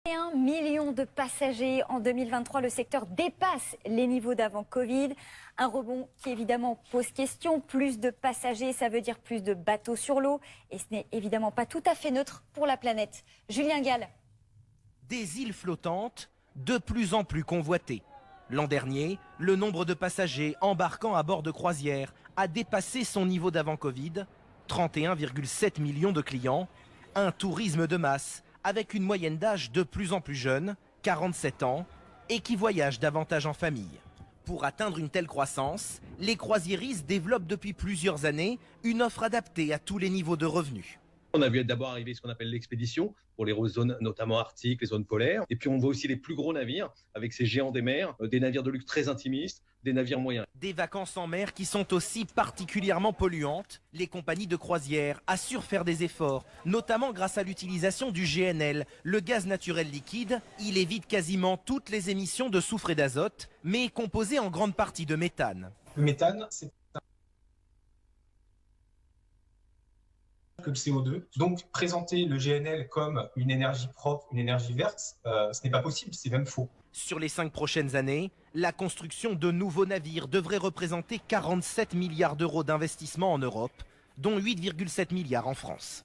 1 million de passagers en 2023, le secteur dépasse les niveaux d'avant Covid. Un rebond qui évidemment pose question. Plus de passagers, ça veut dire plus de bateaux sur l'eau. Et ce n'est évidemment pas tout à fait neutre pour la planète. Julien Gall. Des îles flottantes de plus en plus convoitées. L'an dernier, le nombre de passagers embarquant à bord de croisières a dépassé son niveau d'avant Covid. 31,7 millions de clients. Un tourisme de masse avec une moyenne d'âge de plus en plus jeune, 47 ans, et qui voyagent davantage en famille. Pour atteindre une telle croissance, les croisiéristes développent depuis plusieurs années une offre adaptée à tous les niveaux de revenus. On a vu d'abord arriver ce qu'on appelle l'expédition pour les zones notamment arctiques, les zones polaires. Et puis on voit aussi les plus gros navires avec ces géants des mers, des navires de luxe très intimistes, des navires moyens. Des vacances en mer qui sont aussi particulièrement polluantes. Les compagnies de croisière assurent faire des efforts, notamment grâce à l'utilisation du GNL, le gaz naturel liquide. Il évite quasiment toutes les émissions de soufre et d'azote, mais est composé en grande partie de méthane. Le méthane, c'est que le CO2. Donc, présenter le GNL comme une énergie propre, une énergie verte, ce n'est pas possible, c'est même faux. Sur les 5 prochaines années, la construction de nouveaux navires devrait représenter 47 milliards d'euros d'investissement en Europe, dont 8,7 milliards en France.